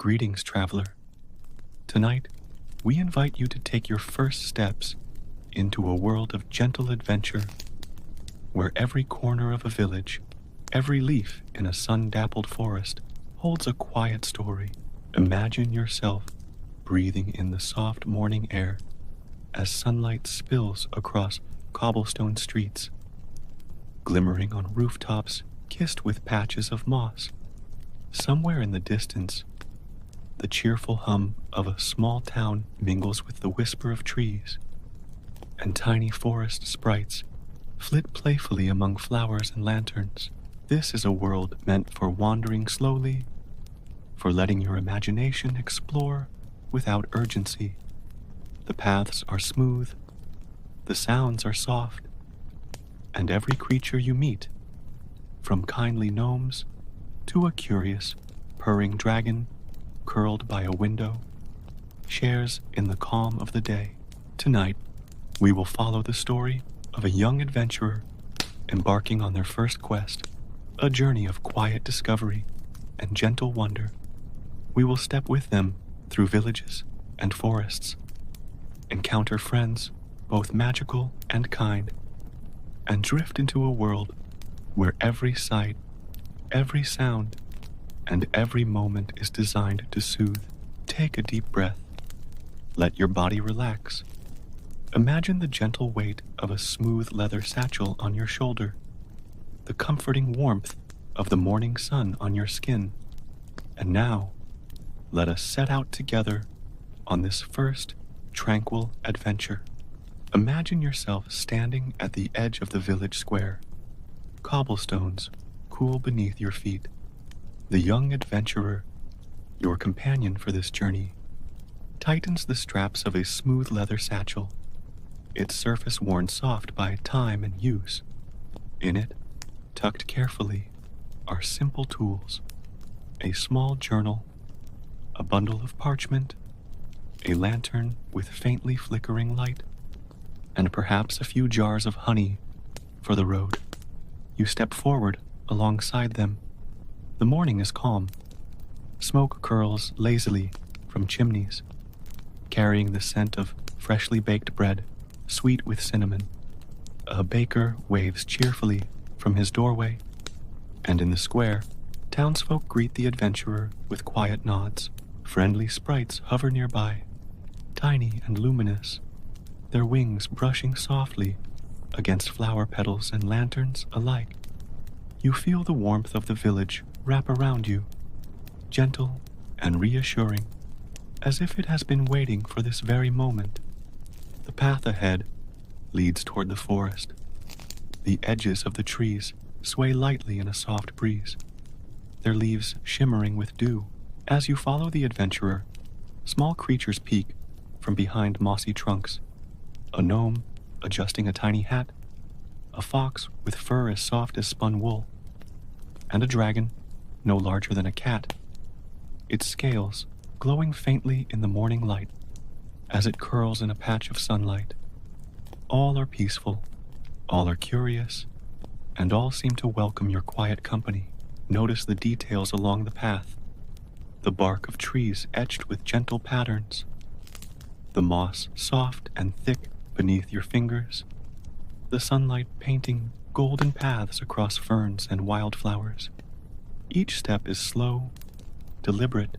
Greetings, traveler. Tonight, we invite you to take your first steps into a world of gentle adventure, where every corner of a village, every leaf in a sun-dappled forest holds a quiet story. Imagine yourself breathing in the soft morning air as sunlight spills across cobblestone streets, glimmering on rooftops kissed with patches of moss. Somewhere in the distance, the cheerful hum of a small town mingles with the whisper of trees, and tiny forest sprites flit playfully among flowers and lanterns. This is a world meant for wandering slowly, for letting your imagination explore without urgency. The paths are smooth, the sounds are soft, and every creature you meet, from kindly gnomes to a curious, purring dragon curled by a window, shares in the calm of the day. Tonight, we will follow the story of a young adventurer embarking on their first quest, a journey of quiet discovery and gentle wonder. We will step with them through villages and forests, encounter friends, both magical and kind, and drift into a world where every sight, every sound, and every moment is designed to soothe. Take a deep breath. Let your body relax. Imagine the gentle weight of a smooth leather satchel on your shoulder, the comforting warmth of the morning sun on your skin. And now, let us set out together on this first tranquil adventure. Imagine yourself standing at the edge of the village square, cobblestones cool beneath your feet. The young adventurer, your companion for this journey, tightens the straps of a smooth leather satchel, its surface worn soft by time and use. In it, tucked carefully, are simple tools: a small journal, a bundle of parchment, a lantern with faintly flickering light, and perhaps a few jars of honey for the road. You step forward alongside them. The morning is calm. Smoke curls lazily from chimneys, carrying the scent of freshly baked bread, sweet with cinnamon. A baker waves cheerfully from his doorway, and in the square, townsfolk greet the adventurer with quiet nods. Friendly sprites hover nearby, tiny and luminous, their wings brushing softly against flower petals and lanterns alike. You feel the warmth of the village wrap around you, gentle and reassuring, as if it has been waiting for this very moment. The path ahead leads toward the forest. The edges of the trees sway lightly in a soft breeze, their leaves shimmering with dew. As you follow the adventurer, small creatures peek from behind mossy trunks. A gnome adjusting a tiny hat, a fox with fur as soft as spun wool, and a dragon no larger than a cat, its scales glowing faintly in the morning light as it curls in a patch of sunlight. All are peaceful, all are curious, and all seem to welcome your quiet company. Notice the details along the path, the bark of trees etched with gentle patterns, the moss soft and thick beneath your fingers, the sunlight painting golden paths across ferns and wildflowers. Each step is slow, deliberate,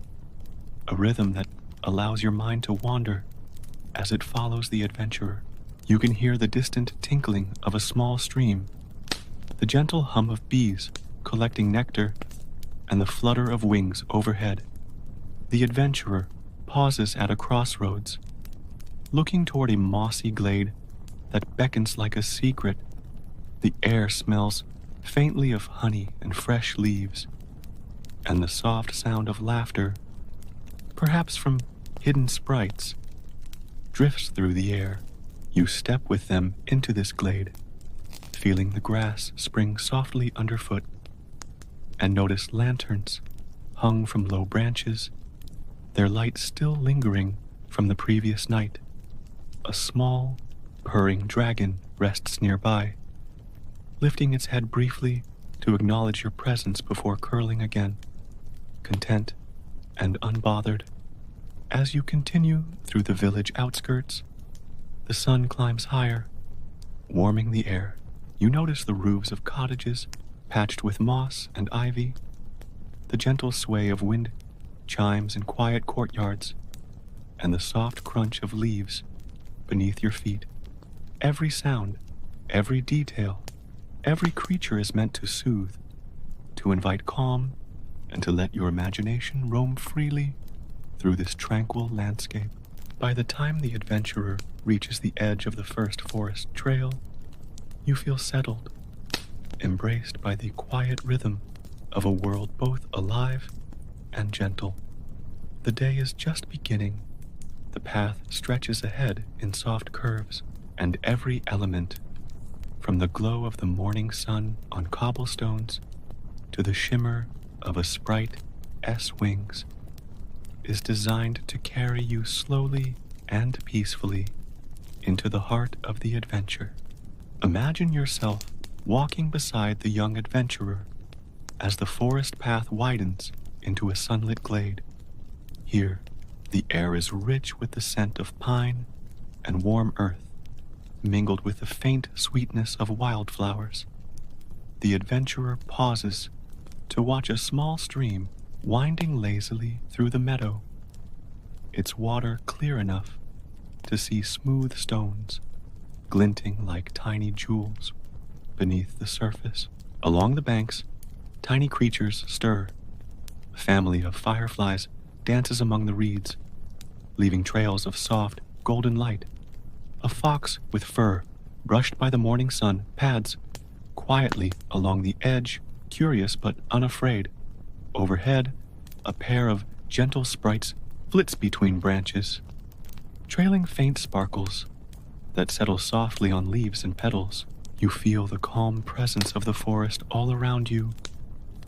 a rhythm that allows your mind to wander as it follows the adventurer. You can hear the distant tinkling of a small stream, the gentle hum of bees collecting nectar, and the flutter of wings overhead. The adventurer pauses at a crossroads, looking toward a mossy glade that beckons like a secret. The air smells faintly of honey and fresh leaves, and the soft sound of laughter, perhaps from hidden sprites, drifts through the air. You step with them into this glade, feeling the grass spring softly underfoot, and notice lanterns hung from low branches, their light still lingering from the previous night. A small, purring dragon rests nearby, lifting its head briefly to acknowledge your presence before curling again, content and unbothered. As you continue through the village outskirts, the sun climbs higher, warming the air. You notice the roofs of cottages patched with moss and ivy, the gentle sway of wind chimes in quiet courtyards, and the soft crunch of leaves beneath your feet. Every sound, every detail, every creature is meant to soothe, to invite calm, and to let your imagination roam freely through this tranquil landscape. By the time the adventurer reaches the edge of the first forest trail, you feel settled, embraced by the quiet rhythm of a world both alive and gentle. The day is just beginning. The path stretches ahead in soft curves, and every element, from the glow of the morning sun on cobblestones to the shimmer of a sprite wings, is designed to carry you slowly and peacefully into the heart of the adventure. Imagine yourself walking beside the young adventurer as the forest path widens into a sunlit glade. Here, the air is rich with the scent of pine and warm earth, mingled with the faint sweetness of wildflowers. The adventurer pauses to watch a small stream winding lazily through the meadow, its water clear enough to see smooth stones glinting like tiny jewels beneath the surface. Along the banks, tiny creatures stir. A family of fireflies dances among the reeds, leaving trails of soft, golden light. A fox with fur, brushed by the morning sun, pads quietly along the edge, curious but unafraid. Overhead, a pair of gentle sprites flits between branches, trailing faint sparkles that settle softly on leaves and petals. You feel the calm presence of the forest all around you,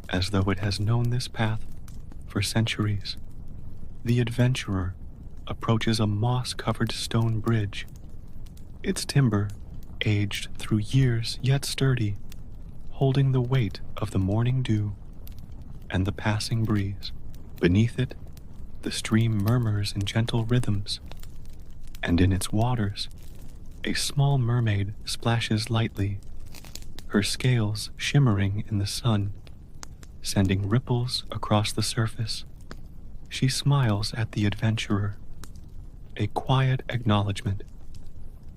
as though it has known this path for centuries. The adventurer approaches a moss-covered stone bridge, its timber aged through years yet sturdy, holding the weight of the morning dew and the passing breeze. Beneath it, the stream murmurs in gentle rhythms, and in its waters, a small mermaid splashes lightly, her scales shimmering in the sun, sending ripples across the surface. She smiles at the adventurer, a quiet acknowledgement.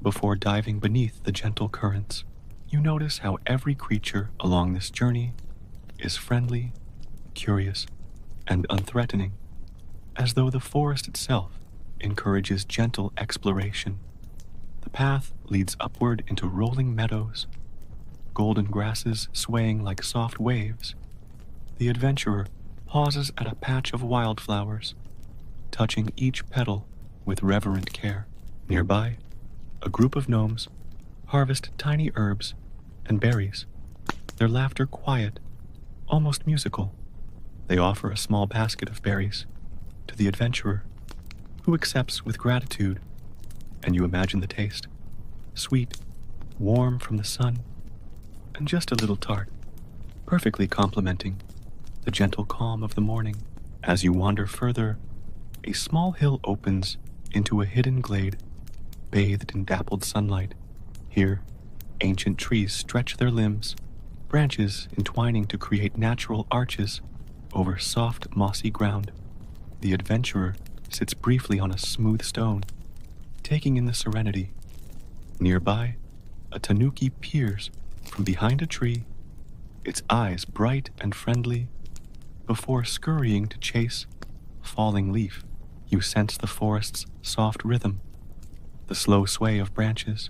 Before diving beneath the gentle currents, you notice how every creature along this journey is friendly, curious, and unthreatening, as though the forest itself encourages gentle exploration. The path leads upward into rolling meadows, golden grasses swaying like soft waves. The adventurer pauses at a patch of wildflowers, touching each petal with reverent care. Nearby, a group of gnomes harvest tiny herbs and berries, their laughter quiet, almost musical. They offer a small basket of berries to the adventurer, who accepts with gratitude, and you imagine the taste, sweet, warm from the sun, and just a little tart, perfectly complementing the gentle calm of the morning. As you wander further, a small hill opens into a hidden glade, bathed in dappled sunlight. Here, ancient trees stretch their limbs, branches entwining to create natural arches over soft, mossy ground. The adventurer sits briefly on a smooth stone, taking in the serenity. Nearby, a tanuki peers from behind a tree, its eyes bright and friendly, before scurrying to chase a falling leaf. You sense the forest's soft rhythm, the slow sway of branches,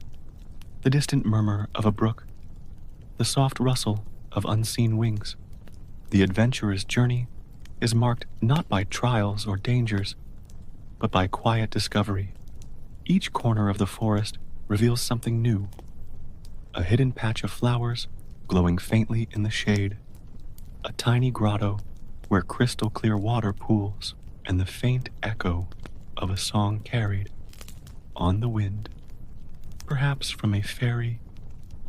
the distant murmur of a brook, the soft rustle of unseen wings. The adventurer's journey is marked not by trials or dangers, but by quiet discovery. Each corner of the forest reveals something new, a hidden patch of flowers glowing faintly in the shade, a tiny grotto where crystal clear water pools, and the faint echo of a song carried on the wind, perhaps from a fairy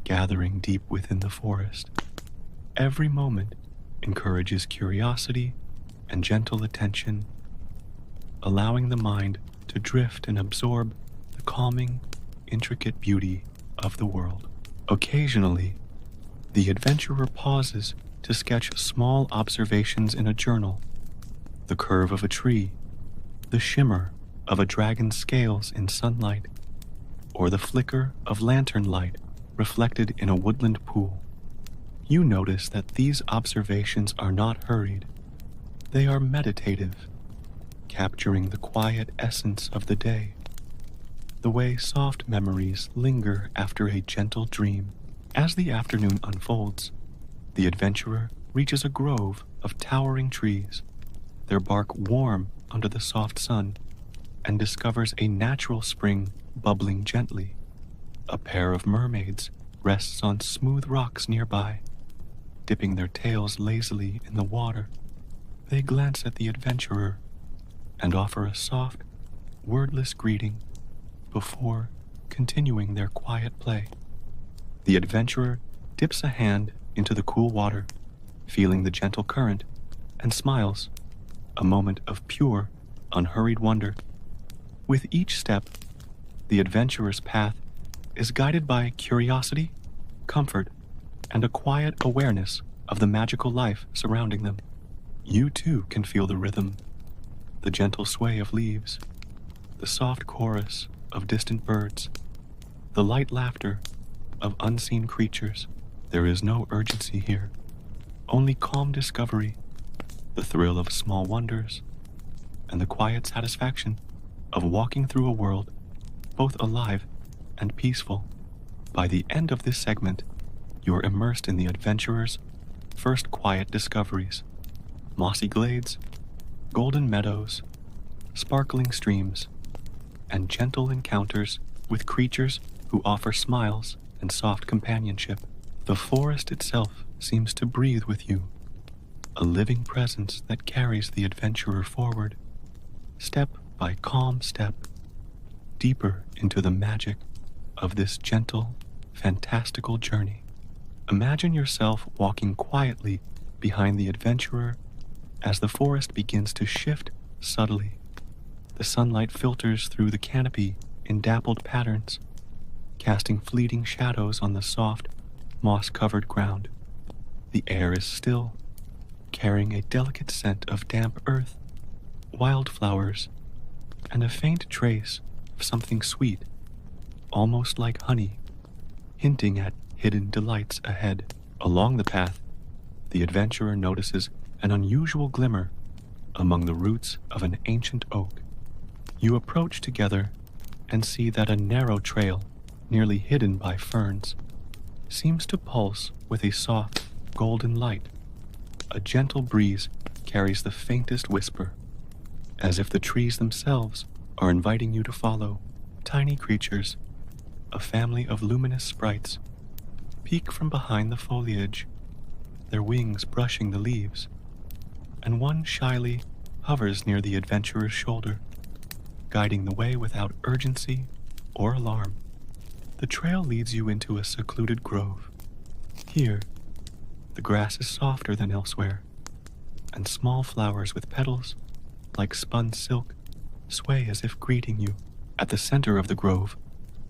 gathering deep within the forest. Every moment encourages curiosity and gentle attention allowing the mind to drift and absorb the calming, intricate beauty of the world. Occasionally, the adventurer pauses to sketch small observations in a journal: the curve of a tree, the shimmer of a dragon's scales in sunlight, or the flicker of lantern light reflected in a woodland pool. You notice that these observations are not hurried. They are meditative, capturing the quiet essence of the day, the way soft memories linger after a gentle dream. As the afternoon unfolds, the adventurer reaches a grove of towering trees, their bark warm under the soft sun, and discovers a natural spring bubbling gently. A pair of mermaids rests on smooth rocks nearby, dipping their tails lazily in the water. They glance at the adventurer and offer a soft, wordless greeting before continuing their quiet play. The adventurer dips a hand into the cool water, feeling the gentle current, and smiles, a moment of pure, unhurried wonder. With each step, the adventurer's path is guided by curiosity, comfort, and a quiet awareness of the magical life surrounding them. You too can feel the rhythm, the gentle sway of leaves, the soft chorus of distant birds, the light laughter of unseen creatures. There is no urgency here, only calm discovery, the thrill of small wonders, and the quiet satisfaction of walking through a world both alive and peaceful. By the end of this segment, you're immersed in the adventurer's first quiet discoveries: mossy glades, golden meadows, sparkling streams, and gentle encounters with creatures who offer smiles and soft companionship. The forest itself seems to breathe with you, a living presence that carries the adventurer forward, step by calm step, deeper into the magic of this gentle, fantastical journey. Imagine yourself walking quietly behind the adventurer as the forest begins to shift subtly. The sunlight filters through the canopy in dappled patterns, casting fleeting shadows on the soft, moss-covered ground. The air is still, carrying a delicate scent of damp earth, wildflowers, and a faint trace of something sweet, almost like honey, hinting at hidden delights ahead. Along the path, the adventurer notices an unusual glimmer among the roots of an ancient oak. You approach together and see that a narrow trail, nearly hidden by ferns, seems to pulse with a soft, golden light. A gentle breeze carries the faintest whisper, as if the trees themselves are inviting you to follow. Tiny creatures, a family of luminous sprites, peek from behind the foliage, their wings brushing the leaves, and one shyly hovers near the adventurer's shoulder, guiding the way without urgency or alarm. The trail leads you into a secluded grove. Here, the grass is softer than elsewhere, and small flowers with petals, like spun silk, sway as if greeting you. At the center of the grove,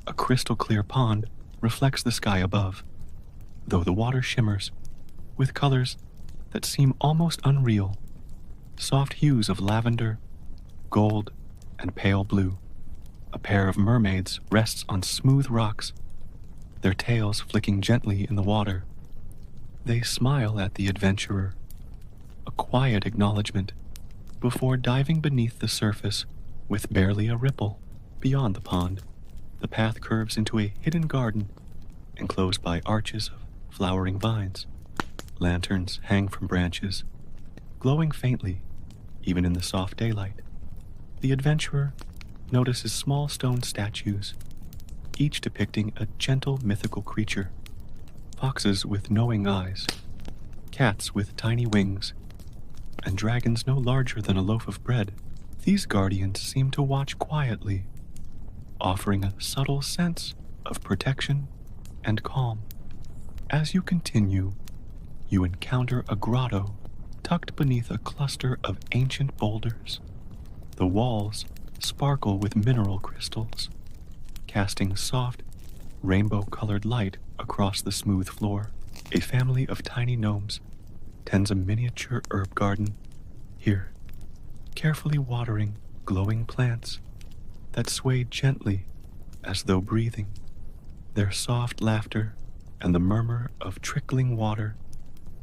a crystal-clear pond reflects the sky above, though the water shimmers with colors that seem almost unreal: soft hues of lavender, gold, and pale blue. A pair of mermaids rests on smooth rocks, their tails flicking gently in the water. They smile at the adventurer, a quiet acknowledgement, before diving beneath the surface with barely a ripple. Beyond the pond, the path curves into a hidden garden enclosed by arches of flowering vines. Lanterns hang from branches, glowing faintly even in the soft daylight. The adventurer notices small stone statues, each depicting a gentle mythical creature: foxes with knowing eyes, cats with tiny wings, and dragons no larger than a loaf of bread. These guardians seem to watch quietly, offering a subtle sense of protection and calm. As you continue, you encounter a grotto tucked beneath a cluster of ancient boulders. The walls sparkle with mineral crystals, casting soft, rainbow-colored light across the smooth floor. A family of tiny gnomes tends a miniature herb garden here, carefully watering glowing plants that sway gently as though breathing. Their soft laughter and the murmur of trickling water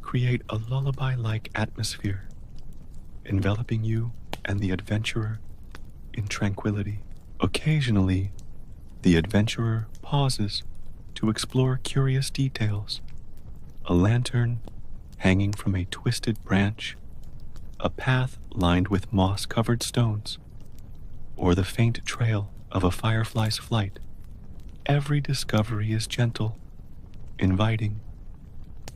create a lullaby-like atmosphere, enveloping you and the adventurer in tranquility. Occasionally, the adventurer pauses to explore curious details. A lantern hanging from a twisted branch, a path lined with moss-covered stones, or the faint trail of a firefly's flight. Every discovery is gentle, inviting,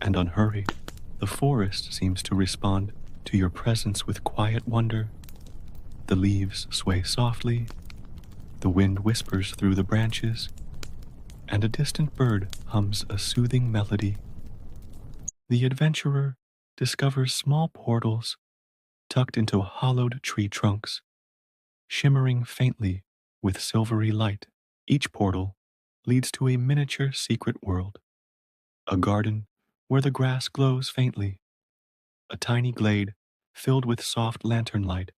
and unhurried. The forest seems to respond to your presence with quiet wonder. The leaves sway softly, the wind whispers through the branches, and a distant bird hums a soothing melody. The adventurer discovers small portals tucked into hollowed tree trunks, shimmering faintly with silvery light. Each portal leads to a miniature secret world, a garden where the grass glows faintly, a tiny glade filled with soft lantern light,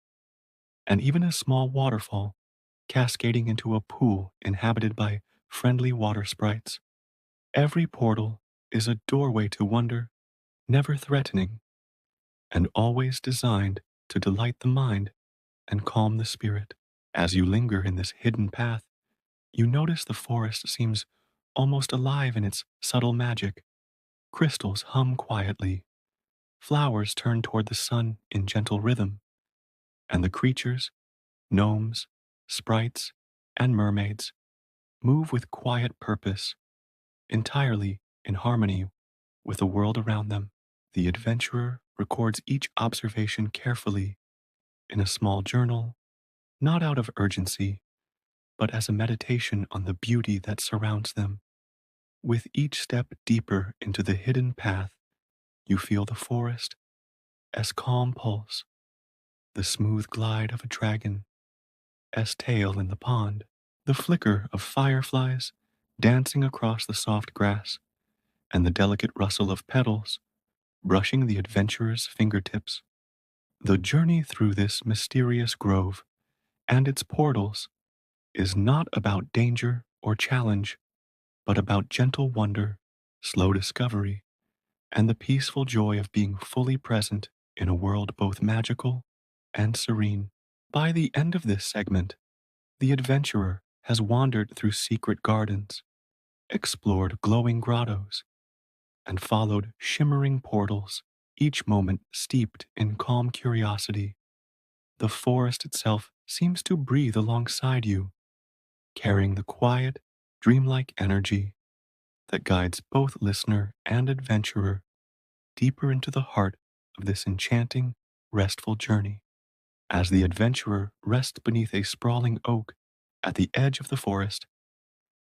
and even a small waterfall cascading into a pool inhabited by friendly water sprites. Every portal is a doorway to wonder, never threatening, and always designed to delight the mind and calm the spirit. As you linger in this hidden path, you notice the forest seems almost alive in its subtle magic. Crystals hum quietly, flowers turn toward the sun in gentle rhythm, and the creatures, gnomes, sprites, and mermaids, move with quiet purpose, entirely in harmony with the world around them. The adventurer records each observation carefully in a small journal, not out of urgency, but as a meditation on the beauty that surrounds them. With each step deeper into the hidden path, you feel the forest as calm pulse, the smooth glide of a dragon as tail in the pond, the flicker of fireflies dancing across the soft grass, and the delicate rustle of petals brushing the adventurer's fingertips. The journey through this mysterious grove and its portals is not about danger or challenge, but about gentle wonder, slow discovery, and the peaceful joy of being fully present in a world both magical and serene. By the end of this segment, the adventurer has wandered through secret gardens, explored glowing grottos, and followed shimmering portals, each moment steeped in calm curiosity. The forest itself seems to breathe alongside you, carrying the quiet, dreamlike energy that guides both listener and adventurer deeper into the heart of this enchanting, restful journey. As the adventurer rests beneath a sprawling oak at the edge of the forest,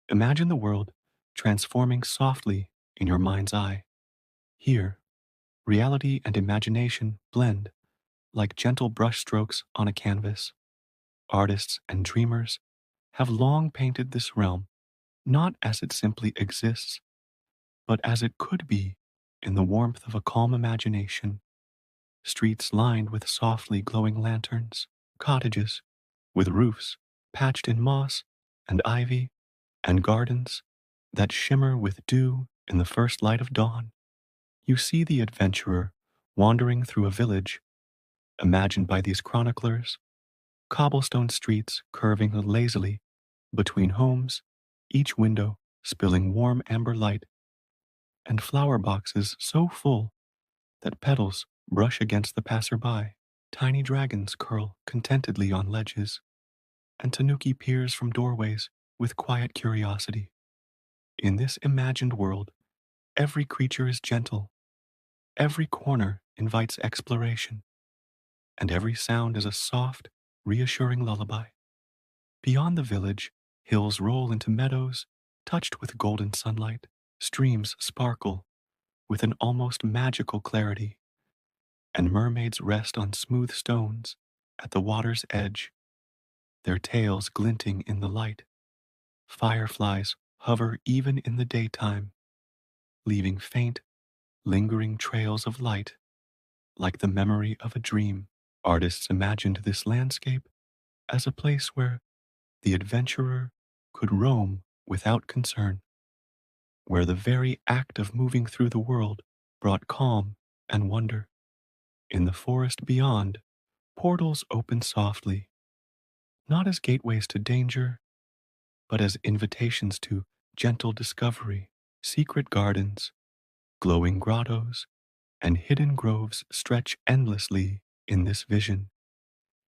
imagine the world transforming softly in your mind's eye. Here, reality and imagination blend like gentle brushstrokes on a canvas. Artists and dreamers have long painted this realm not as it simply exists, but as it could be in the warmth of a calm imagination. Streets lined with softly glowing lanterns, cottages with roofs patched in moss and ivy, and gardens that shimmer with dew in the first light of dawn. You see the adventurer wandering through a village imagined by these chroniclers, cobblestone streets curving lazily between homes, each window spilling warm amber light, and flower boxes so full that petals brush against the passerby. Tiny dragons curl contentedly on ledges, and tanuki peers from doorways with quiet curiosity. In this imagined world, every creature is gentle, every corner invites exploration, and every sound is a soft, reassuring lullaby. Beyond the village, hills roll into meadows touched with golden sunlight. Streams sparkle with an almost magical clarity, and mermaids rest on smooth stones at the water's edge, their tails glinting in the light. Fireflies hover even in the daytime, leaving faint, lingering trails of light like the memory of a dream. Artists imagined this landscape as a place where the adventurer could roam without concern, where the very act of moving through the world brought calm and wonder. In the forest beyond, portals open softly, not as gateways to danger, but as invitations to gentle discovery. Secret gardens, glowing grottos, and hidden groves stretch endlessly in this vision,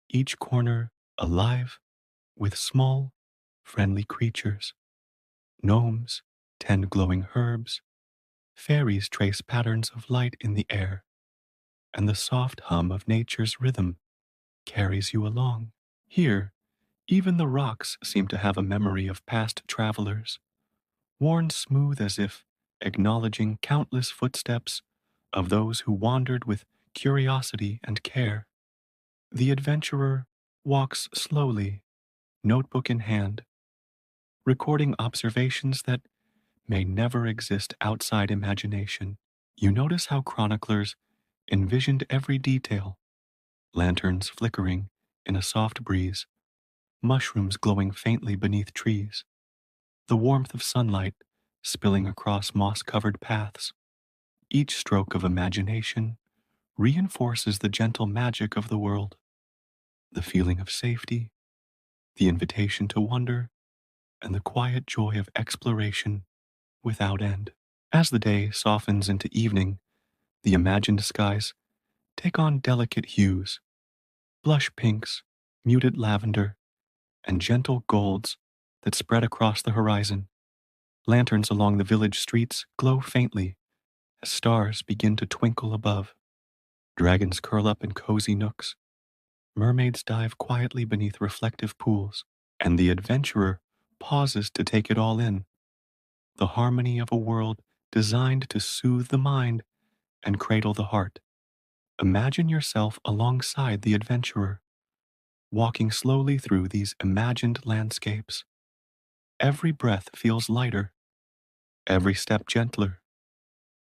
each corner alive with small, friendly creatures. Gnomes tend glowing herbs, fairies trace patterns of light in the air, and the soft hum of nature's rhythm carries you along. Here, even the rocks seem to have a memory of past travelers, worn smooth as if acknowledging countless footsteps of those who wandered with curiosity and care. The adventurer walks slowly, notebook in hand, recording observations that may never exist outside imagination. You notice how chroniclers envisioned every detail: lanterns flickering in a soft breeze, mushrooms glowing faintly beneath trees, the warmth of sunlight spilling across moss covered paths. Each stroke of imagination reinforces the gentle magic of the world, the feeling of safety, the invitation to wonder, and the quiet joy of exploration without end. As the day softens into evening, the imagined skies take on delicate hues: blush pinks, muted lavender, and gentle golds that spread across the horizon. Lanterns along the village streets glow faintly as stars begin to twinkle above. Dragons curl up in cozy nooks, mermaids dive quietly beneath reflective pools, and the adventurer pauses to take it all in: the harmony of a world designed to soothe the mind and cradle the heart. Imagine yourself alongside the adventurer, walking slowly through these imagined landscapes. Every breath feels lighter, every step gentler.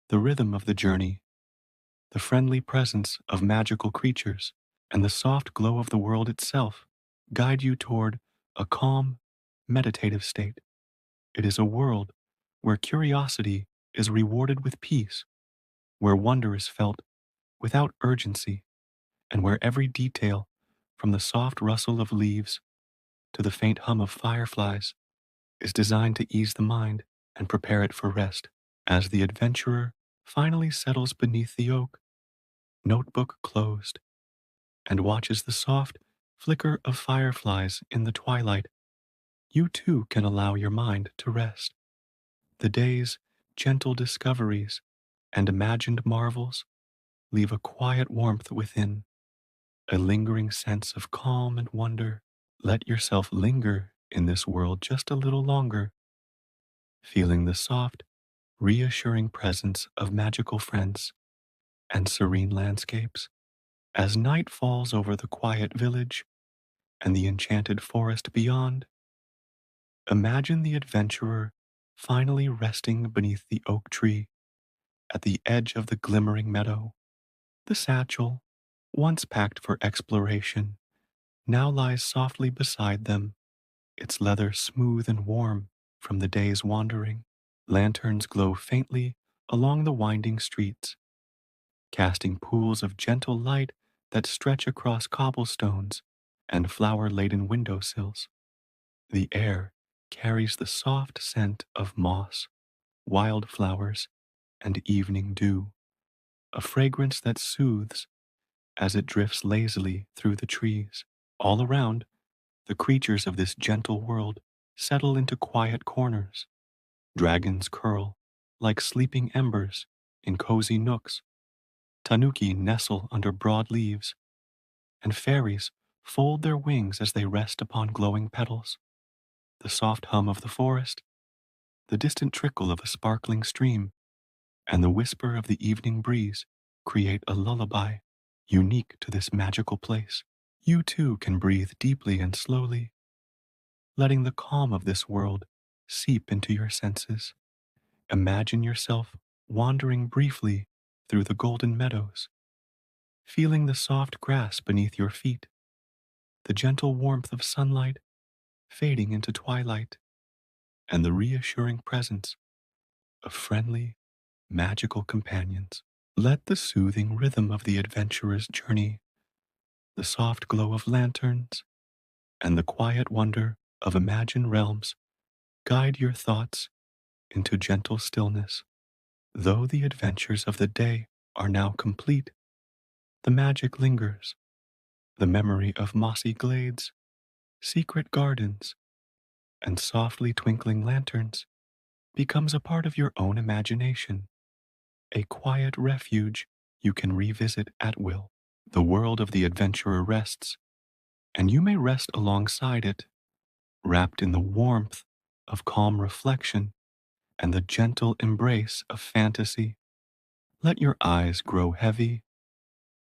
The rhythm of the journey, the friendly presence of magical creatures, and the soft glow of the world itself guide you toward a calm, meditative state. It is a world where curiosity is rewarded with peace, where wonder is felt without urgency, and where every detail, from the soft rustle of leaves to the faint hum of fireflies, is designed to ease the mind and prepare it for rest. As the adventurer finally settles beneath the oak, notebook closed, and watches the soft flicker of fireflies in the twilight, you too can allow your mind to rest. The day's gentle discoveries and imagined marvels leave a quiet warmth within, a lingering sense of calm and wonder. Let yourself linger in this world just a little longer, feeling the soft, reassuring presence of magical friends and serene landscapes. As night falls over the quiet village and the enchanted forest beyond, imagine the adventurer finally resting beneath the oak tree at the edge of the glimmering meadow. The satchel, once packed for exploration, now lies softly beside them, its leather smooth and warm from the day's wandering. Lanterns glow faintly along the winding streets, casting pools of gentle light that stretch across cobblestones and flower-laden windowsills. The air carries the soft scent of moss, wildflowers, and evening dew, a fragrance that soothes as it drifts lazily through the trees. All around, the creatures of this gentle world settle into quiet corners. Dragons curl like sleeping embers in cozy nooks. Tanuki nestle under broad leaves, and fairies fold their wings as they rest upon glowing petals. The soft hum of the forest, the distant trickle of a sparkling stream, and the whisper of the evening breeze create a lullaby unique to this magical place. You too can breathe deeply and slowly, letting the calm of this world seep into your senses. Imagine yourself wandering briefly through the golden meadows, feeling the soft grass beneath your feet, the gentle warmth of sunlight fading into twilight, and the reassuring presence of friendly, magical companions. Let the soothing rhythm of the adventurer's journey, the soft glow of lanterns, and the quiet wonder of imagined realms guide your thoughts into gentle stillness. Though the adventures of the day are now complete, the magic lingers. The memory of mossy glades, secret gardens, and softly twinkling lanterns becomes a part of your own imagination, a quiet refuge you can revisit at will. The world of the adventurer rests, and you may rest alongside it, wrapped in the warmth of calm reflection and the gentle embrace of fantasy. Let your eyes grow heavy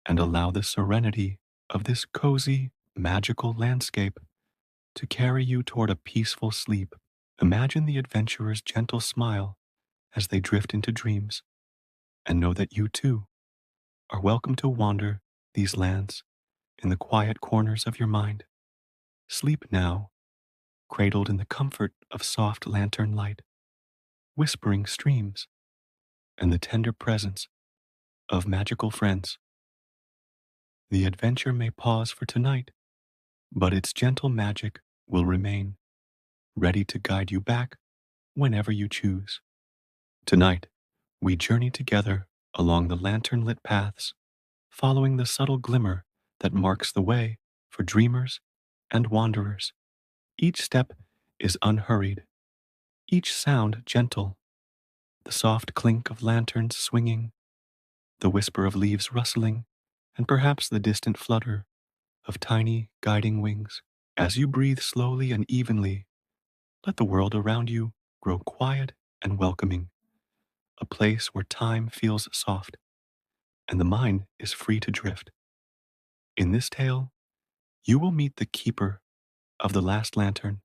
and allow the serenity of this cozy, magical landscape to carry you toward a peaceful sleep. Imagine the adventurer's gentle smile as they drift into dreams, and know that you too are welcome to wander these lands in the quiet corners of your mind. Sleep now, cradled in the comfort of soft lantern light, whispering streams, and the tender presence of magical friends. The adventure may pause for tonight, but its gentle magic will remain, ready to guide you back whenever you choose. Tonight, we journey together along the lantern lit paths, following the subtle glimmer that marks the way for dreamers and wanderers. Each step is unhurried, each sound gentle, the soft clink of lanterns swinging, the whisper of leaves rustling, and perhaps the distant flutter of tiny guiding wings. As you breathe slowly and evenly, let the world around you grow quiet and welcoming, a place where time feels soft and the mind is free to drift. In this tale, you will meet the keeper of the last lantern,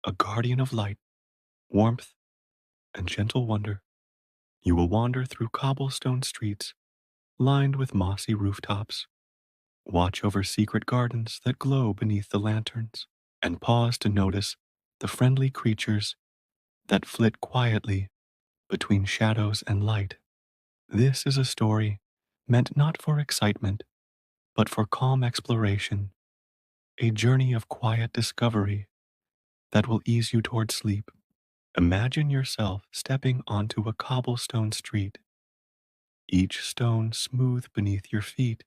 a guardian of light, warmth, and gentle wonder. You will wander through cobblestone streets lined with mossy rooftops, watch over secret gardens that glow beneath the lanterns, and pause to notice the friendly creatures that flit quietly between shadows and light. This is a story meant not for excitement, but for calm exploration, a journey of quiet discovery that will ease you toward sleep. Imagine yourself stepping onto a cobblestone street, each stone smooth beneath your feet,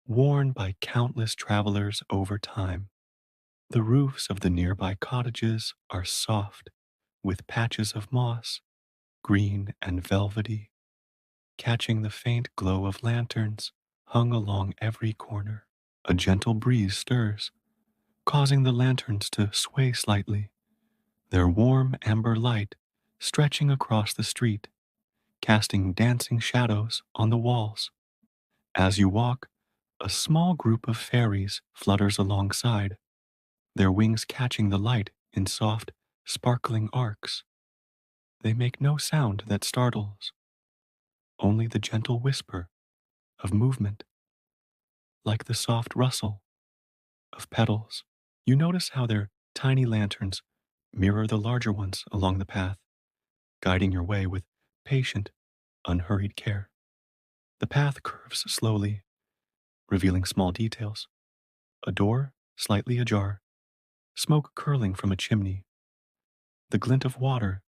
worn by countless travelers over time. The roofs of the nearby cottages are soft, with patches of moss, green and velvety, catching the faint glow of lanterns hung along every corner. A gentle breeze stirs, causing the lanterns to sway slightly, their warm amber light stretching across the street, casting dancing shadows on the walls. As you walk, a small group of fairies flutters alongside, their wings catching the light in soft, sparkling arcs. They make no sound that startles, only the gentle whisper of movement, like the soft rustle of petals. You notice how their tiny lanterns mirror the larger ones along the path, guiding your way with patient, unhurried care. The path curves slowly, revealing small details. A door slightly ajar, smoke curling from a chimney, the glint of water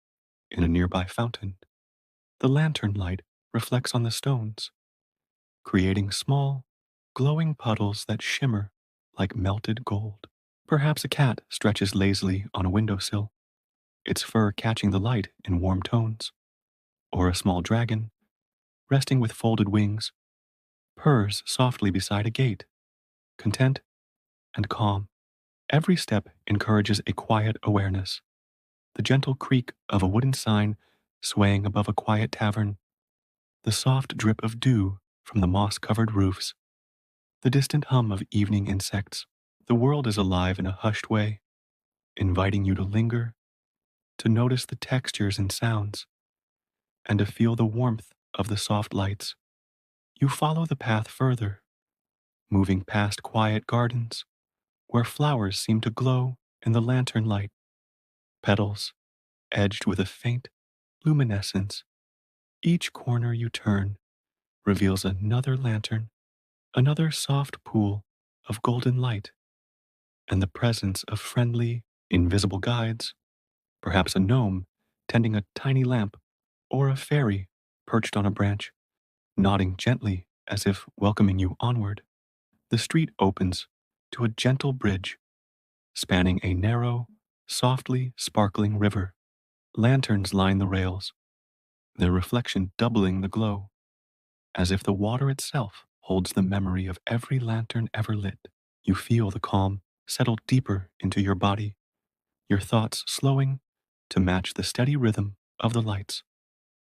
in a nearby fountain. The lantern light reflects on the stones, creating small, glowing puddles that shimmer like melted gold. Perhaps a cat stretches lazily on a windowsill, its fur catching the light in warm tones, or a small dragon, resting with folded wings, purrs softly beside a gate, content and calm. Every step encourages a quiet awareness, the gentle creak of a wooden sign swaying above a quiet tavern, the soft drip of dew from the moss-covered roofs, the distant hum of evening insects. The world is alive in a hushed way, inviting you to linger, to notice the textures and sounds, and to feel the warmth of the soft lights. You follow the path further, moving past quiet gardens where flowers seem to glow in the lantern light, petals edged with a faint luminescence. Each corner you turn reveals another lantern, another soft pool of golden light, and the presence of friendly, invisible guides, perhaps a gnome tending a tiny lamp, or a fairy perched on a branch, nodding gently as if welcoming you onward. The street opens to a gentle bridge spanning a narrow, softly sparkling river. Lanterns line the rails, their reflection doubling the glow, as if the water itself holds the memory of every lantern ever lit. You feel the calm settle deeper into your body, your thoughts slowing to match the steady rhythm of the lights.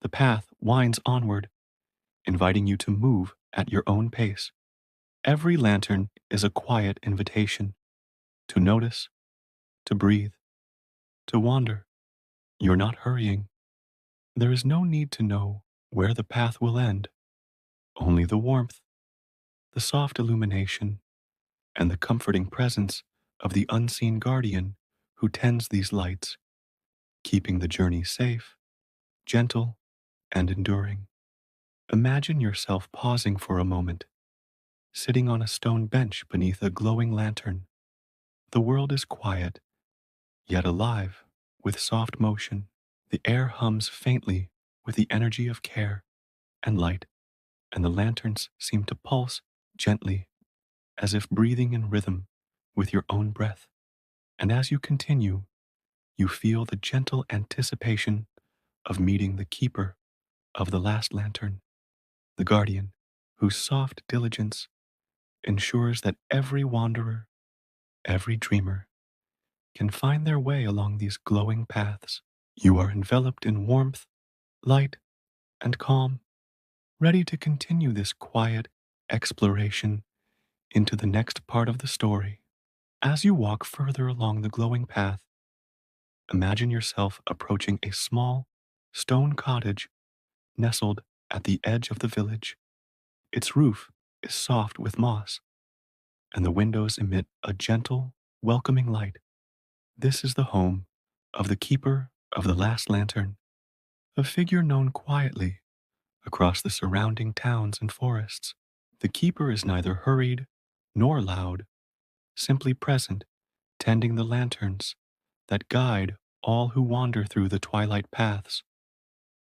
The path winds onward, inviting you to move at your own pace. Every lantern is a quiet invitation to notice, to breathe, to wander. You're not hurrying. There is no need to know where the path will end, only the warmth, the soft illumination, and the comforting presence of the unseen guardian who tends these lights, keeping the journey safe, gentle, and enduring. Imagine yourself pausing for a moment, sitting on a stone bench beneath a glowing lantern. The world is quiet, yet alive with soft motion. The air hums faintly with the energy of care and light, and the lanterns seem to pulse gently, as if breathing in rhythm with your own breath. And as you continue, you feel the gentle anticipation of meeting the keeper of the last lantern, the guardian, whose soft diligence ensures that every wanderer, every dreamer, can find their way along these glowing paths. You are enveloped in warmth, light, and calm, ready to continue this quiet exploration into the next part of the story. As you walk further along the glowing path, imagine yourself approaching a small stone cottage nestled at the edge of the village. Its roof is soft with moss, and the windows emit a gentle, welcoming light. This is the home of the keeper of the last lantern, a figure known quietly across the surrounding towns and forests. The keeper is neither hurried nor loud, simply present, tending the lanterns that guide all who wander through the twilight paths.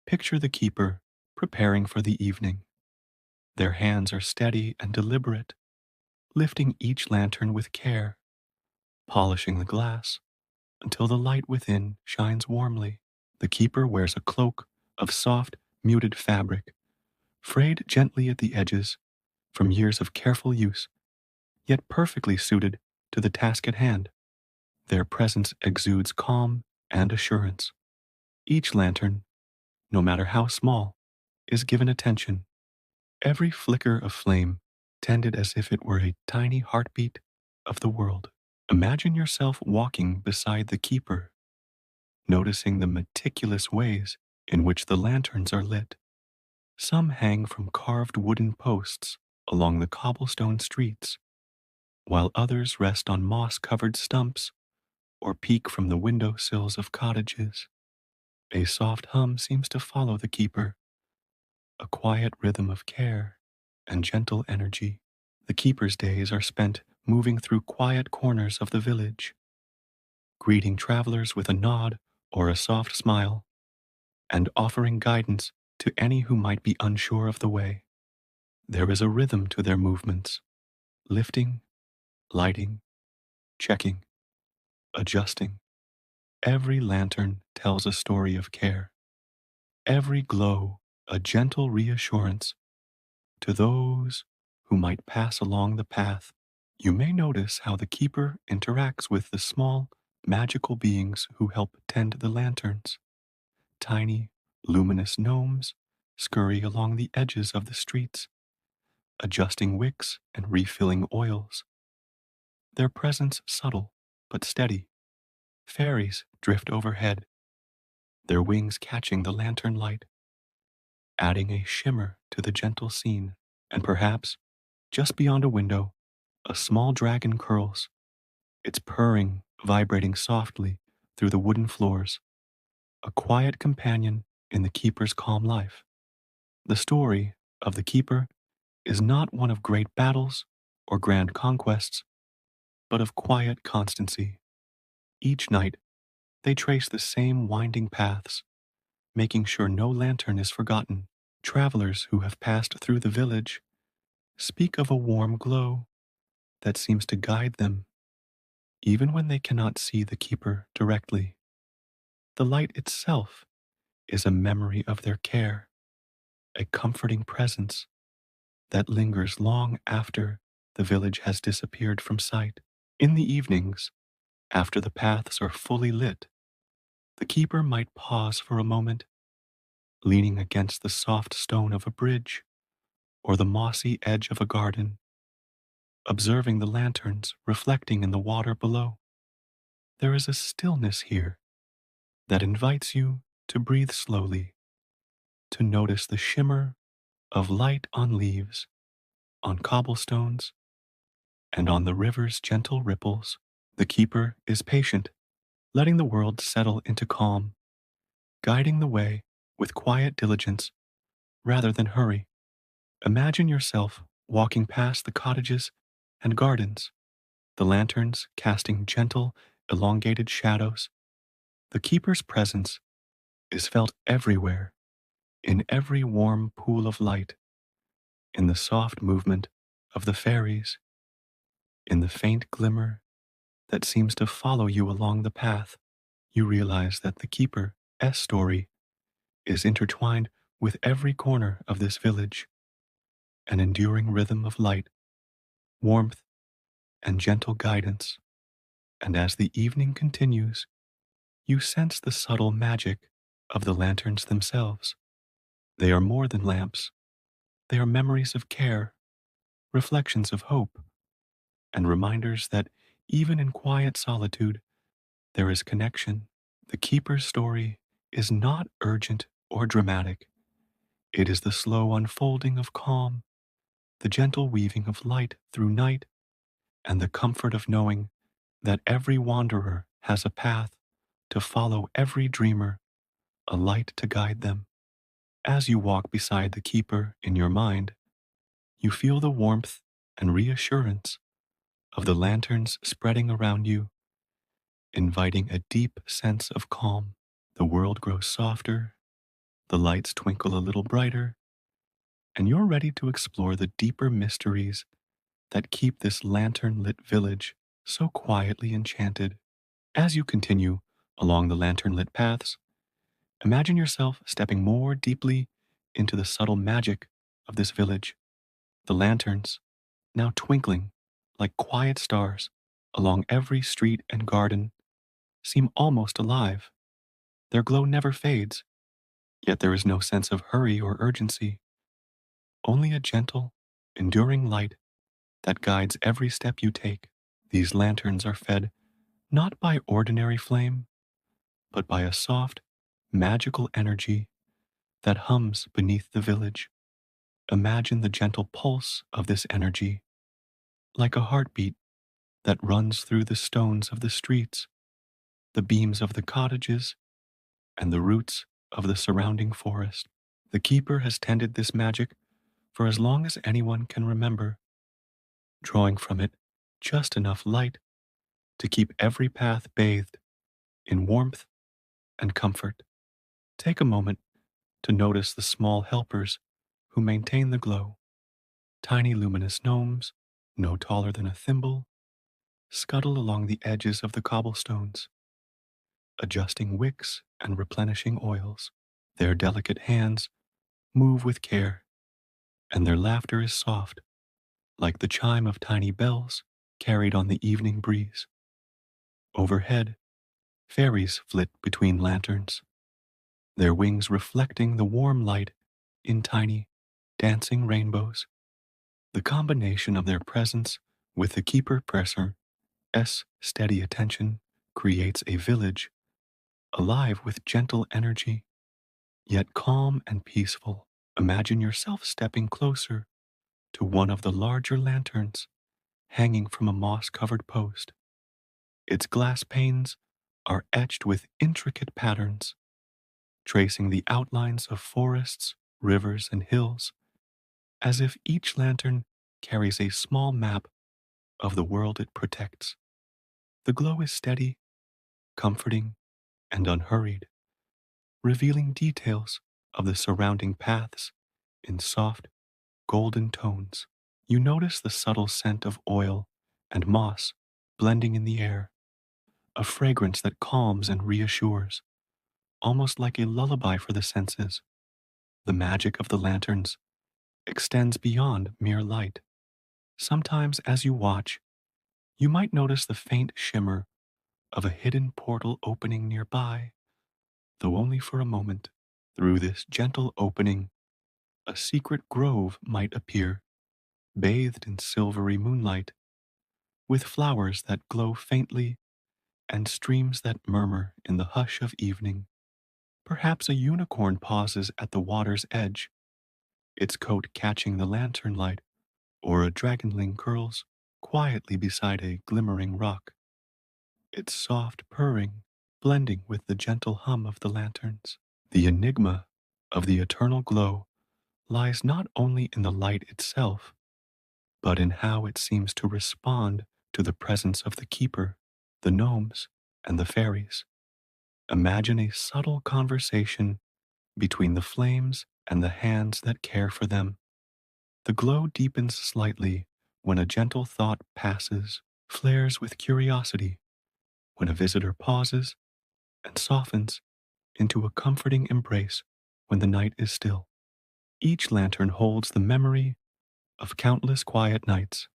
Picture the keeper preparing for the evening. Their hands are steady and deliberate, lifting each lantern with care, polishing the glass until the light within shines warmly. The keeper wears a cloak of soft, muted fabric, frayed gently at the edges from years of careful use, yet perfectly suited to the task at hand. Their presence exudes calm and assurance. Each lantern, no matter how small, is given attention. Every flicker of flame tended as if it were a tiny heartbeat of the world. Imagine yourself walking beside the keeper, noticing the meticulous ways in which the lanterns are lit. Some hang from carved wooden posts along the cobblestone streets, while others rest on moss-covered stumps or peek from the window sills of cottages. A soft hum seems to follow the keeper, a quiet rhythm of care and gentle energy. The keeper's days are spent moving through quiet corners of the village, greeting travelers with a nod or a soft smile, and offering guidance to any who might be unsure of the way. There is a rhythm to their movements, lifting, lighting, checking, adjusting. Every lantern tells a story of care, every glow a gentle reassurance to those who might pass along the path. You may notice how the keeper interacts with the small, magical beings who help tend the lanterns. Tiny, luminous gnomes scurry along the edges of the streets, adjusting wicks and refilling oils. Their presence subtle but steady. Fairies drift overhead, their wings catching the lantern light, adding a shimmer to the gentle scene. And perhaps, just beyond a window, a small dragon curls, its purring vibrating softly through the wooden floors, a quiet companion in the keeper's calm life. The story of the keeper is not one of great battles or grand conquests, but of quiet constancy. Each night, they trace the same winding paths, making sure no lantern is forgotten. Travelers who have passed through the village speak of a warm glow that seems to guide them, even when they cannot see the keeper directly. The light itself is a memory of their care, a comforting presence that lingers long after the village has disappeared from sight. In the evenings, after the paths are fully lit, the keeper might pause for a moment, leaning against the soft stone of a bridge or the mossy edge of a garden, observing the lanterns reflecting in the water below. There is a stillness here that invites you to breathe slowly, to notice the shimmer of light on leaves, on cobblestones, and on the river's gentle ripples. The keeper is patient, letting the world settle into calm, guiding the way with quiet diligence rather than hurry. Imagine yourself walking past the cottages and gardens, the lanterns casting gentle, elongated shadows. The keeper's presence is felt everywhere, in every warm pool of light, in the soft movement of the fairies, in the faint glimmer that seems to follow you along the path. You realize that the keeper's story is intertwined with every corner of this village, an enduring rhythm of light, warmth, and gentle guidance. And as the evening continues, you sense the subtle magic of the lanterns themselves. They are more than lamps. They are memories of care, reflections of hope, and reminders that even in quiet solitude, there is connection. The keeper's story is not urgent or dramatic. It is the slow unfolding of calm, the gentle weaving of light through night, and the comfort of knowing that every wanderer has a path to follow, every dreamer a light to guide them. As you walk beside the keeper in your mind, you feel the warmth and reassurance of the lanterns spreading around you, inviting a deep sense of calm. The world grows softer, the lights twinkle a little brighter, and you're ready to explore the deeper mysteries that keep this lantern lit village so quietly enchanted. As you continue along the lantern lit paths, imagine yourself stepping more deeply into the subtle magic of this village. The lanterns, now twinkling like quiet stars along every street and garden, seem almost alive. Their glow never fades, yet there is no sense of hurry or urgency, only a gentle, enduring light that guides every step you take. These lanterns are fed not by ordinary flame, but by a soft, magical energy that hums beneath the village. Imagine the gentle pulse of this energy, like a heartbeat that runs through the stones of the streets, the beams of the cottages, and the roots of the surrounding forest. The keeper has tended this magic for as long as anyone can remember, drawing from it just enough light to keep every path bathed in warmth and comfort. Take a moment to notice the small helpers who maintain the glow. Tiny luminous gnomes, no taller than a thimble, scuttle along the edges of the cobblestones, adjusting wicks and replenishing oils. Their delicate hands move with care, and their laughter is soft, like the chime of tiny bells carried on the evening breeze. Overhead, fairies flit between lanterns, their wings reflecting the warm light in tiny, dancing rainbows. The combination of their presence with the keeper presser S steady attention creates a village alive with gentle energy, yet calm and peaceful. Imagine yourself stepping closer to one of the larger lanterns hanging from a moss covered post. Its glass panes are etched with intricate patterns, tracing the outlines of forests, rivers, and hills, as if each lantern carries a small map of the world it protects. The glow is steady, comforting, and unhurried, revealing details of the surrounding paths in soft, golden tones. You notice the subtle scent of oil and moss blending in the air, a fragrance that calms and reassures, almost like a lullaby for the senses. The magic of the lanterns extends beyond mere light. Sometimes, as you watch, you might notice the faint shimmer of a hidden portal opening nearby, though only for a moment. Through this gentle opening, a secret grove might appear, bathed in silvery moonlight, with flowers that glow faintly and streams that murmur in the hush of evening. Perhaps a unicorn pauses at the water's edge, its coat catching the lantern light, or a dragonling curls quietly beside a glimmering rock, its soft purring blending with the gentle hum of the lanterns. The enigma of the eternal glow lies not only in the light itself, but in how it seems to respond to the presence of the keeper, the gnomes, and the fairies. Imagine a subtle conversation between the flames and the hands that care for them. The glow deepens slightly when a gentle thought passes, flares with curiosity when a visitor pauses, and softens into a comforting embrace when the night is still. Each lantern holds the memory of countless quiet nights,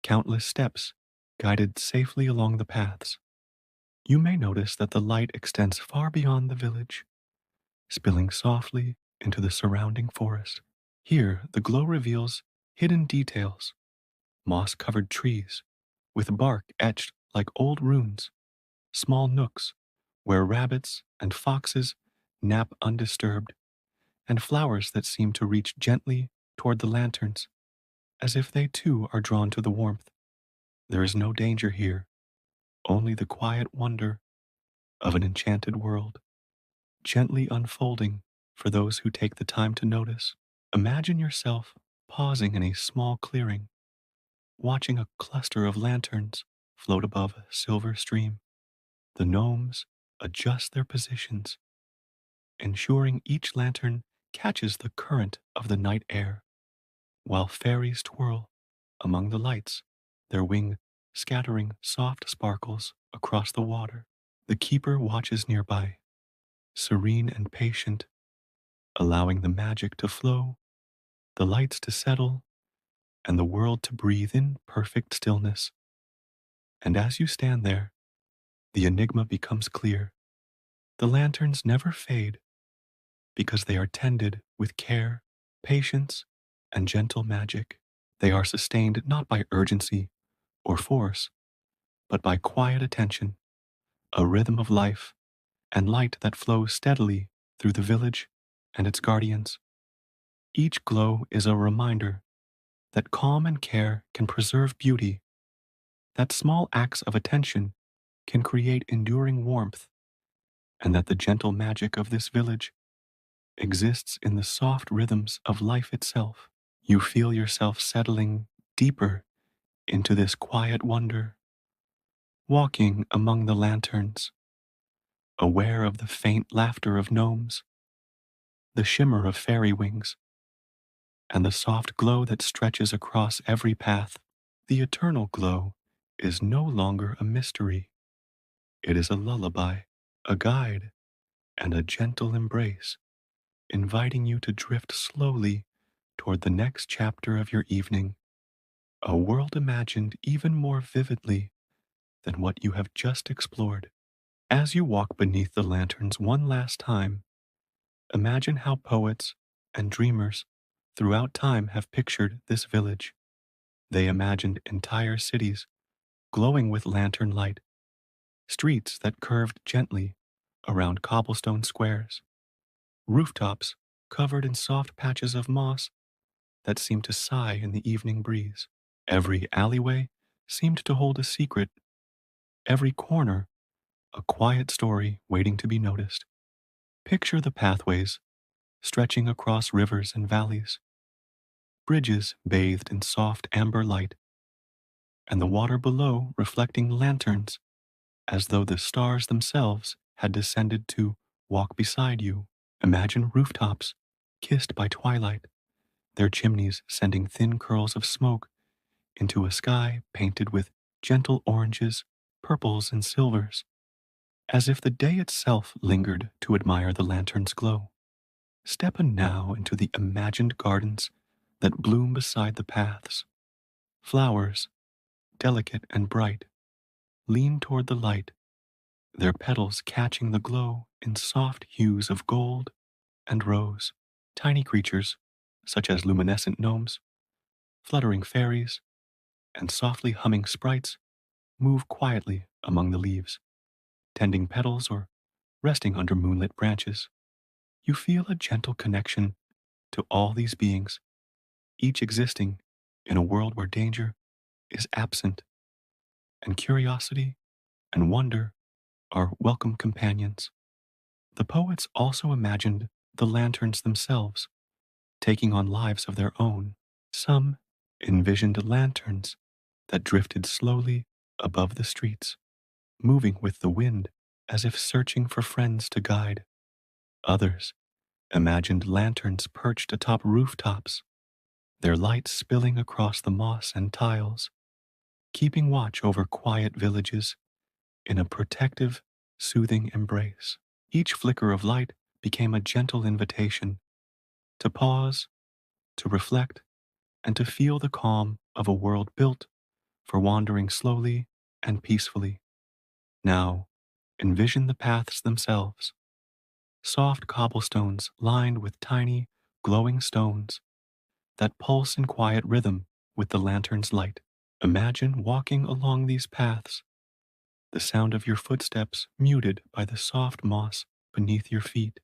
countless steps guided safely along the paths. You may notice that the light extends far beyond the village, spilling softly into the surrounding forest. Here, the glow reveals hidden details, moss covered trees with bark etched like old runes, small nooks where rabbits and foxes nap undisturbed, and flowers that seem to reach gently toward the lanterns, as if they too are drawn to the warmth. There is no danger here, only the quiet wonder of an enchanted world, gently unfolding for those who take the time to notice. Imagine yourself pausing in a small clearing, watching a cluster of lanterns float above a silver stream. The gnomes adjust their positions, ensuring each lantern catches the current of the night air, while fairies twirl among the lights, their wing scattering soft sparkles across the water. The keeper watches nearby, serene and patient, allowing the magic to flow, the lights to settle, and the world to breathe in perfect stillness. And as you stand there, the enigma becomes clear. The lanterns never fade because they are tended with care, patience, and gentle magic. They are sustained not by urgency or force, but by quiet attention, a rhythm of life, and light that flows steadily through the village and its guardians. Each glow is a reminder that calm and care can preserve beauty, that small acts of attention can create enduring warmth, and that the gentle magic of this village exists in the soft rhythms of life itself. You feel yourself settling deeper into this quiet wonder, walking among the lanterns, aware of the faint laughter of gnomes, the shimmer of fairy wings, and the soft glow that stretches across every path. The eternal glow is no longer a mystery. It is a lullaby, a guide, and a gentle embrace, inviting you to drift slowly toward the next chapter of your evening, a world imagined even more vividly than what you have just explored. As you walk beneath the lanterns one last time, imagine how poets and dreamers throughout time have pictured this village. They imagined entire cities glowing with lantern light, streets that curved gently around cobblestone squares, rooftops covered in soft patches of moss that seemed to sigh in the evening breeze. Every alleyway seemed to hold a secret, every corner a quiet story waiting to be noticed. Picture the pathways stretching across rivers and valleys, bridges bathed in soft amber light, and the water below reflecting lanterns as though the stars themselves had descended to walk beside you. Imagine rooftops kissed by twilight, their chimneys sending thin curls of smoke into a sky painted with gentle oranges, purples, and silvers, as if the day itself lingered to admire the lantern's glow. Step in now into the imagined gardens that bloom beside the paths. Flowers, delicate and bright, lean toward the light, their petals catching the glow in soft hues of gold and rose. Tiny creatures, such as luminescent gnomes, fluttering fairies, and softly humming sprites, move quietly among the leaves, tending petals or resting under moonlit branches. You feel a gentle connection to all these beings, each existing in a world where danger is absent, and curiosity and wonder are welcome companions. The poets also imagined the lanterns themselves taking on lives of their own. Some envisioned lanterns that drifted slowly above the streets, moving with the wind as if searching for friends to guide. Others imagined lanterns perched atop rooftops, their light spilling across the moss and tiles, keeping watch over quiet villages in a protective, soothing embrace. Each flicker of light became a gentle invitation to pause, to reflect, and to feel the calm of a world built for wandering slowly and peacefully. Now, envision the paths themselves, soft cobblestones lined with tiny, glowing stones that pulse in quiet rhythm with the lantern's light. Imagine walking along these paths, the sound of your footsteps muted by the soft moss beneath your feet,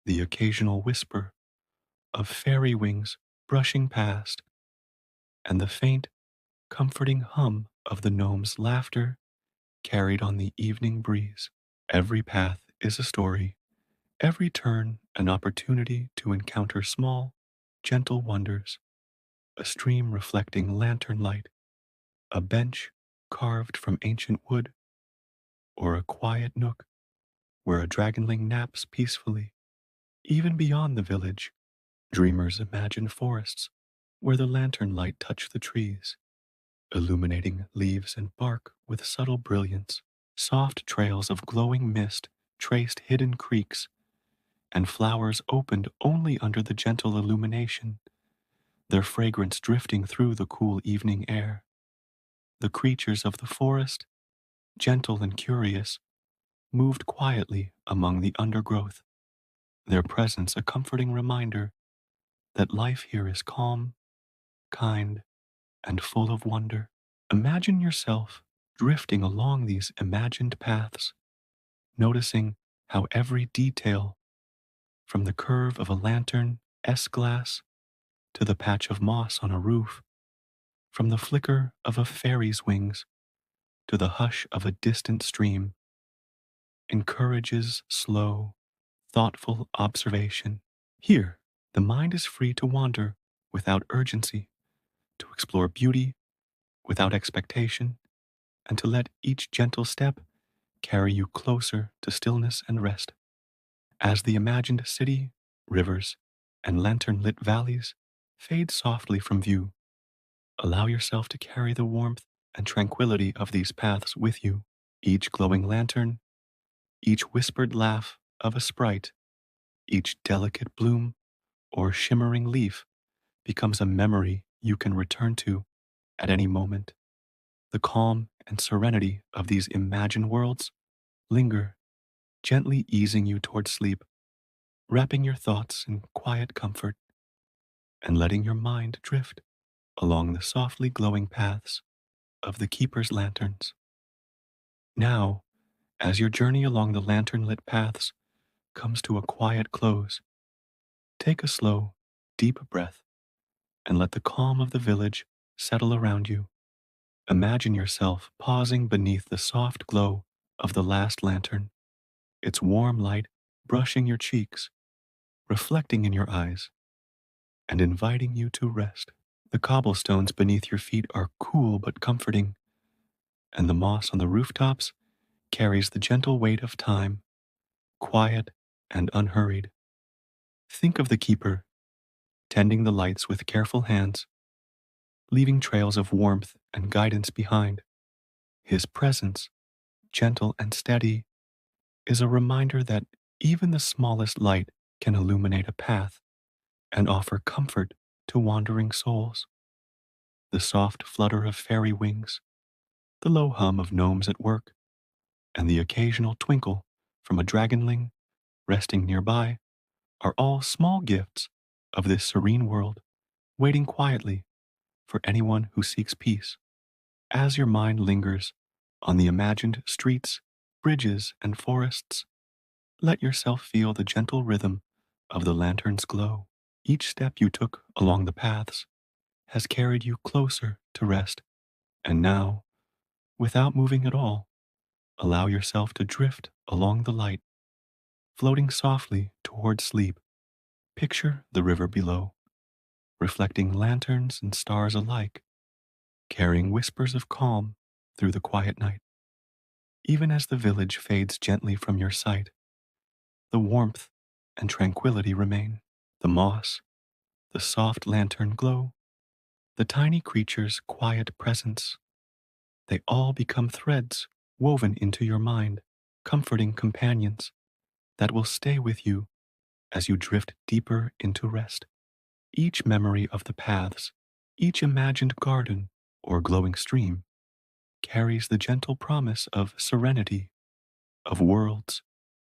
the occasional whisper of fairy wings brushing past, and the faint, comforting hum of the gnome's laughter carried on the evening breeze. Every path is a story, every turn an opportunity to encounter small, gentle wonders, a stream reflecting lantern light, a bench carved from ancient wood, or a quiet nook where a dragonling naps peacefully. Even beyond the village, dreamers imagine forests where the lantern light touched the trees, illuminating leaves and bark with subtle brilliance. Soft trails of glowing mist traced hidden creeks, and flowers opened only under the gentle illumination, their fragrance drifting through the cool evening air. The creatures of the forest, gentle and curious, moved quietly among the undergrowth, their presence a comforting reminder that life here is calm, kind, and full of wonder. Imagine yourself drifting along these imagined paths, noticing how every detail, from the curve of a lantern S glass to the patch of moss on a roof, from the flicker of a fairy's wings to the hush of a distant stream, encourages slow, thoughtful observation. Here, the mind is free to wander without urgency, to explore beauty without expectation, and to let each gentle step carry you closer to stillness and rest. As the imagined city, rivers, and lantern lit valleys fade softly from view, allow yourself to carry the warmth and tranquility of these paths with you. Each glowing lantern, each whispered laugh of a sprite, each delicate bloom or shimmering leaf becomes a memory you can return to at any moment. The calm and serenity of these imagined worlds linger, gently easing you toward sleep, wrapping your thoughts in quiet comfort. and letting your mind drift along the softly glowing paths of the keeper's lanterns. Now, as your journey along the lantern lit paths comes to a quiet close, take a slow, deep breath and let the calm of the village settle around you. Imagine yourself pausing beneath the soft glow of the last lantern, its warm light brushing your cheeks, reflecting in your eyes, and inviting you to rest. The cobblestones beneath your feet are cool but comforting, and the moss on the rooftops carries the gentle weight of time, quiet and unhurried. Think of the keeper, tending the lights with careful hands, leaving trails of warmth and guidance behind. His presence, gentle and steady, is a reminder that even the smallest light can illuminate a path and offer comfort to wandering souls. The soft flutter of fairy wings, the low hum of gnomes at work, and the occasional twinkle from a dragonling resting nearby are all small gifts of this serene world, waiting quietly for anyone who seeks peace. As your mind lingers on the imagined streets, bridges, and forests, let yourself feel the gentle rhythm of the lantern's glow. Each step you took along the paths has carried you closer to rest, and now, without moving at all, allow yourself to drift along the light, floating softly toward sleep. Picture the river below, reflecting lanterns and stars alike, carrying whispers of calm through the quiet night. Even as the village fades gently from your sight, the warmth and tranquility remain. The moss, the soft lantern glow, the tiny creature's quiet presence, they all become threads woven into your mind, comforting companions that will stay with you as you drift deeper into rest. Each memory of the paths, each imagined garden or glowing stream carries the gentle promise of serenity, of worlds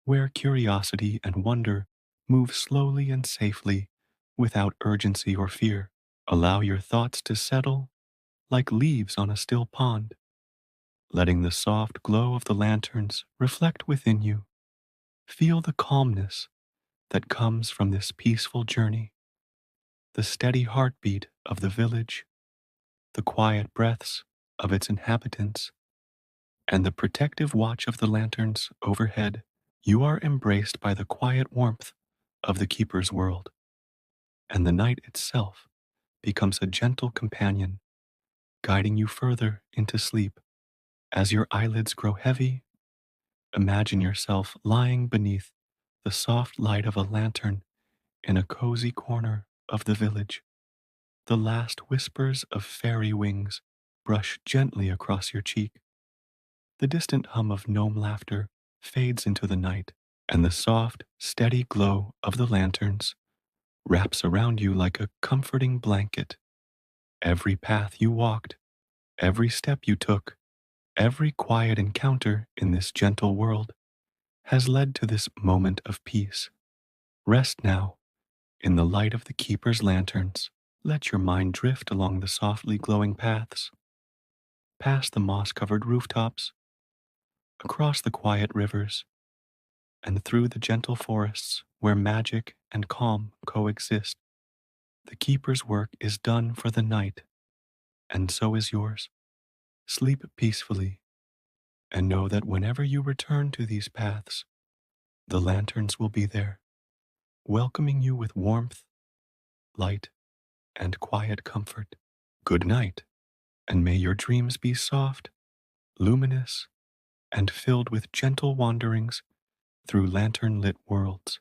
where curiosity and wonder move slowly and safely without urgency or fear. Allow your thoughts to settle like leaves on a still pond, letting the soft glow of the lanterns reflect within you. Feel the calmness that comes from this peaceful journey, the steady heartbeat of the village, the quiet breaths of its inhabitants, and the protective watch of the lanterns overhead. You are embraced by the quiet warmth of the keeper's world, and the night itself becomes a gentle companion, guiding you further into sleep. As your eyelids grow heavy, imagine yourself lying beneath the soft light of a lantern in a cozy corner of the village. The last whispers of fairy wings brush gently across your cheek. The distant hum of gnome laughter fades into the night, and the soft, steady glow of the lanterns wraps around you like a comforting blanket. Every path you walked, every step you took, every quiet encounter in this gentle world has led to this moment of peace. Rest now in the light of the keeper's lanterns. Let your mind drift along the softly glowing paths, past the moss covered rooftops, across the quiet rivers, and through the gentle forests where magic and calm coexist. The keeper's work is done for the night, and so is yours. Sleep peacefully, and know that whenever you return to these paths, the lanterns will be there, welcoming you with warmth, light, and quiet comfort. Good night, and may your dreams be soft, luminous, and filled with gentle wanderings through lantern lit worlds.